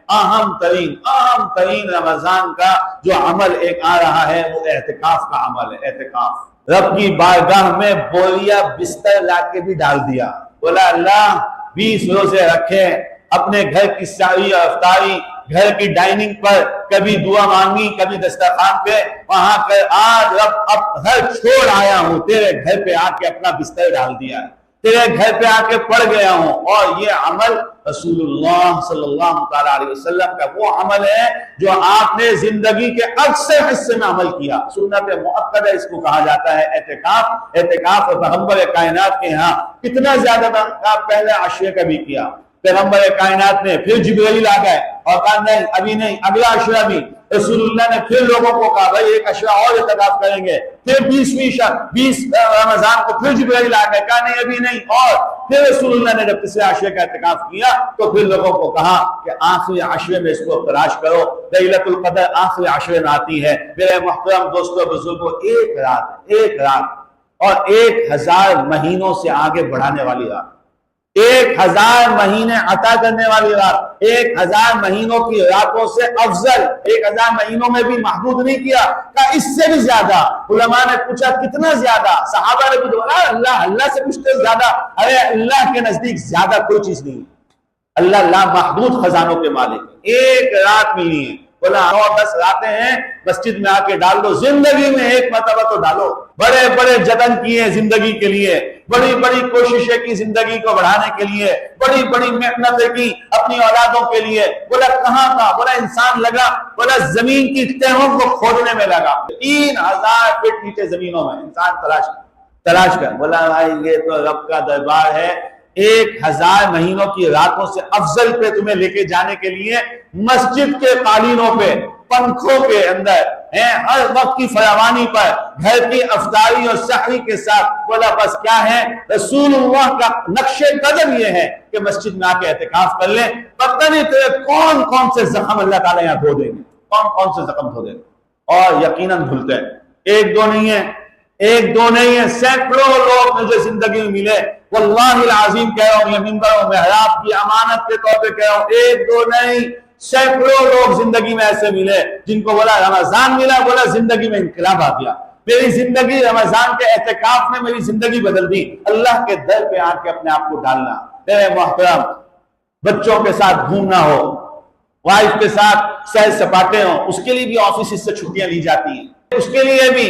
اہم ترین رمضان کا جو عمل ایک آ رہا ہے وہ اعتکاف کا عمل ہے۔ اعتکاف، رب کی بارگاہ میں بوریا بستر لا کے بھی ڈال دیا، بولا اللہ 20 روزے رکھے، اپنے گھر کی ساری افطاری گھر کی ڈائننگ پر، کبھی دعا مانگی کبھی دسترخوان پہ، وہاں کر آج رب اب گھر چھوڑ آیا ہوں، تیرے گھر پہ آ کے اپنا بستر ڈال دیا، تیرے گھر پہ آ کے پڑ گیا ہوں۔ اور یہ عمل رسول اللہ صلی اللہ تعالیٰ علیہ وسلم کا وہ عمل ہے جو آپ نے زندگی کے اکثر حصے میں عمل کیا۔ سنت مؤکدہ اس کو کہا جاتا ہے اعتکاف۔ اعتکاف پیغمبر کائنات کے ہاں کتنا زیادہ تھا، پہلے عشرے کا بھی کیا پیغمبر کائنات نے، پھر جبرائیل آ گئے اور کہا نہیں ابھی نہیں، اگلا عشرہ بھی رسول اللہ نے پھر لوگوں کو کہا بھائی ایک عشرہ اور اعتکاف کریں گے، پھر 20 رمضان کو پھر جبرائیل آ گئے، کہا نہیں ابھی نہیں، اور پھر رسول اللہ نے جب تیسرے عشرے کا اعتکاف کیا تو پھر لوگوں کو کہا کہ آخری عشرے میں اس کو تلاش کرو، لیلۃ القدر آخری عشرے میں آتی ہے۔ میرے محترم دوستوں بزرگوں، ایک رات اور 1000 مہینوں سے آگے بڑھانے والی رات، 1000 مہینے عطا کرنے والی رات، 1000 مہینوں کی راتوں سے افضل، 1000 مہینوں میں بھی محدود نہیں کیا، کہا اس سے بھی زیادہ۔ علماء نے پوچھا کتنا زیادہ؟ صحابہ نے بھی بولا اللہ سے پوچھتے زیادہ، ارے اللہ کے نزدیک زیادہ کوئی چیز نہیں، اللہ لامحدود خزانوں کے مالک ہے۔ ایک رات ملی ہے، بولا 9-10 راتیں ہیں، مسجد میں آ کے ڈال دو، زندگی میں ایک مرتبہ تو ڈالو۔ بڑے بڑے جتن کیے زندگی کے لیے، بڑی بڑی کوششیں کی زندگی کو بڑھانے کے لیے، بڑی بڑی محنتیں کی اپنی اولادوں کے لیے، بولا کہاں تھا؟ بولا انسان لگا، بولا زمین کی تہوں کو کھودنے میں لگا، 3000 فٹ نیچے زمینوں میں انسان تلاش کر، بولا بھائی یہ تو رب کا دربار ہے، 1000 مہینوں کی راتوں سے افضل پہ تمہیں لے کے جانے کے لیے مسجد کے قالینوں پہ، پنکھوں کے اندر، ہر وقت کی فراوانی پر، گھر کی افطاری اور سحری کے ساتھ، بولا بس کیا ہے؟ رسول اللہ کا نقش قدم یہ ہے کہ مسجد میں آ کے اعتکاف کر لیں، پتہ نہیں تیرے کون کون سے زخم اللہ تعالیٰ یہاں دھو دیں گے، کون سے زخم دھو دیں گے۔ اور یقیناً دھلتے ہیں، ایک دو نہیں ہے، سینکڑوں لوگ مجھے زندگی میں ملے، واللہ العظیم کہہ رہا ہوں، یہ منبر و محراب کی امانت کے طور پہ کہہ رہا ہوں، ایک دو نہیں، سینکڑوں لوگ زندگی میں ایسے ملے جن کو بولا رمضان ملا، بولا زندگی میں انقلاب آ گیا، میری زندگی رمضان کے اعتکاف میں میری زندگی بدل دی۔ اللہ کے در پہ آ کے اپنے آپ کو ڈالنا۔ میرے محترم، بچوں کے ساتھ گھومنا ہو، وائف کے ساتھ سیر سپاٹے ہوں، اس کے لیے بھی آفس سے چھٹیاں لی جاتی ہیں، اس کے لیے بھی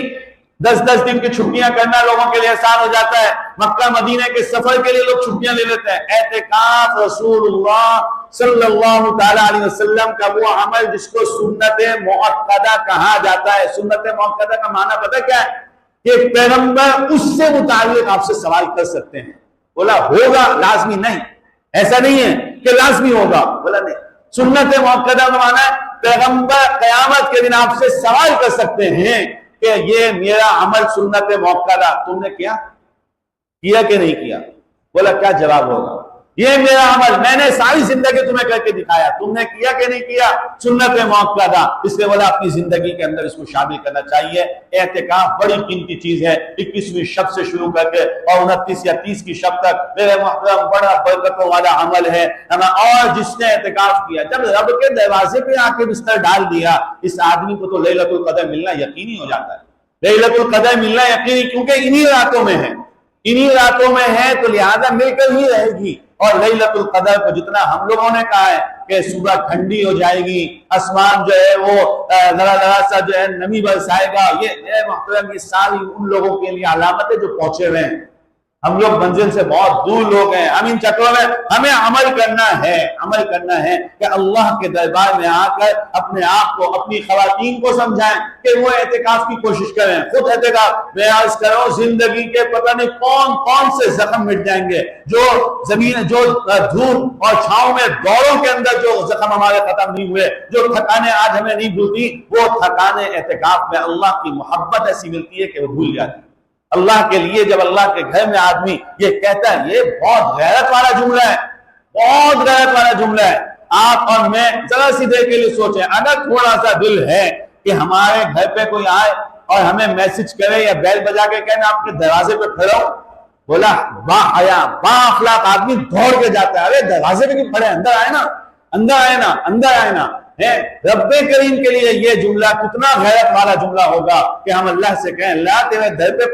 10 دن کی چھٹیاں کرنا لوگوں کے لیے آسان ہو جاتا ہے، مکہ مدینہ کے سفر کے لیے لوگ چھٹیاں لے لیتے ہیں۔ اعتکاف رسول اللہ صلی اللہ تعالیٰ علیہ وسلم کا وہ عمل جس کو سنت مؤکدہ کہا جاتا ہے۔ سنت مؤکدہ کا معنی پتہ کیا ہے؟ کہ پیغمبر اس سے متعلق آپ سے سوال کر سکتے ہیں۔ بولا ہوگا، لازمی نہیں، ایسا نہیں ہے کہ لازمی ہوگا، بولا نہیں، سنت مؤکدہ کا معنی ہے پیغمبر قیامت کے دن آپ سے سوال کر سکتے ہیں کہ یہ میرا عمل سنت مؤکدہ تم نے کیا کہ نہیں کیا؟ بولا کیا جواب ہوگا؟ یہ میرا عمل میں نے ساری زندگی تمہیں کر کے دکھایا، تم نے کیا کہ نہیں کیا؟ سنت مؤکدہ۔ اس لیے بولا اپنی زندگی کے اندر اس کو شامل کرنا چاہیے۔ اعتکاف بڑی قیمتی چیز ہے، 21ویں شب سے شروع کر کے اور 29 یا 30 کی شب تک میرے محترم بڑا برکتوں والا عمل ہے۔ اور جس نے اعتکاف کیا، جب رب کے دروازے پہ آ کے بستر ڈال دیا، اس آدمی کو تو لیلۃ القدر ملنا یقینی ہو جاتا ہے۔ لیلۃ القدر ملنا یقینی، کیونکہ انہی راتوں میں ہے تو لہذا مل کر ہی رہے گی۔ اور لیلۃ القدر کو جتنا ہم لوگوں نے کہا ہے کہ صبح ٹھنڈی ہو جائے گی، آسمان جو ہے وہ ذرا سا جو ہے نمی برسائے گا، یہ محترم یہ ساری ان لوگوں کے لیے علامتیں جو پہنچے ہوئے ہیں۔ ہم لوگ منزل سے بہت دور لوگ ہیں، ہم ان چکروں میں ہمیں عمل کرنا ہے کہ اللہ کے دربار میں آ کر اپنے آپ کو، اپنی خواتین کو سمجھائیں کہ وہ اعتکاف کی کوشش کریں، خود اعتکاف۔ میں عرض کر رہا ہوں زندگی کے پتہ نہیں کون سے زخم مٹ جائیں گے، جو دھوپ اور چھاؤں میں دوروں کے اندر جو زخم ہمارے ختم نہیں ہوئے، جو تھکانیں آج ہمیں نہیں بھولتی، وہ تھکانیں اعتکاف میں اللہ کی محبت ایسی ملتی ہے کہ وہ بھول جاتی ہے۔ اللہ کے لیے جب اللہ کے گھر میں آدمی یہ کہتا ہے، یہ بہت غیرت والا جملہ ہے۔ آپ اور میں ذرا سی دیر کے لیے سوچیں، اگر تھوڑا سا دل ہے کہ ہمارے گھر پہ کوئی آئے اور ہمیں میسج کرے یا بیل بجا کے کہے میں آپ کے دروازے پہ کھڑا ہوں، بولا با حیا با اخلاق آدمی دوڑ کے جاتا ہے، ارے دروازے پہ کیوں کھڑے، اندر آئے نا، اندھا ہے نا ہے رب کریم کے لیے یہ جملہ کتنا غیرت والا جملہ ہوگا کہ ہم اللہ سے کہیں اللہ تیرے گھر پہ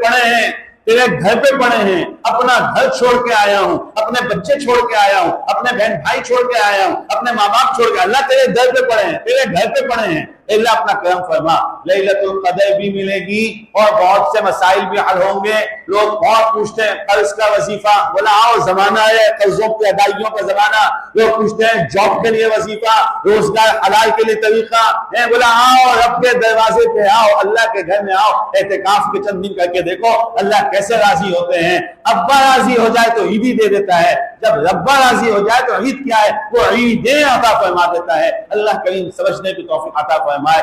پڑے ہیں اپنا گھر چھوڑ کے آیا ہوں، اپنے بچے چھوڑ کے آیا ہوں، اپنے بہن بھائی چھوڑ کے آیا ہوں، اپنے ماں باپ چھوڑ کے، اللہ تیرے گھر پہ پڑے ہیں اللہ اپنا کرم فرما، لیلۃ القدر بھی ملے گی اور بہت سے مسائل بھی حل ہوں گے۔ لوگ بہت پوچھتے ہیں قرض کا وظیفہ، بولا آؤ زمانہ ہے قرضوں کی ادائیوں کا زمانہ، لوگ پوچھتے ہیں جاب کے لیے وظیفہ، روزگار حلال کے لیے طریقہ ہے، بولا آؤ رب کے دروازے پہ آؤ، اللہ کے گھر میں آؤ، اعتکاف کے چند دن کر کے دیکھو اللہ کیسے راضی ہوتے ہیں۔ ابا راضی ہو جائے تو عید ہی دے دیتا ہے، جب ربا راضی ہو جائے تو عید کیا ہے، وہ عیدیں عطا فرما دیتا ہے۔ اللہ کریم سمجھنے کی توفیق عطا فرمائے۔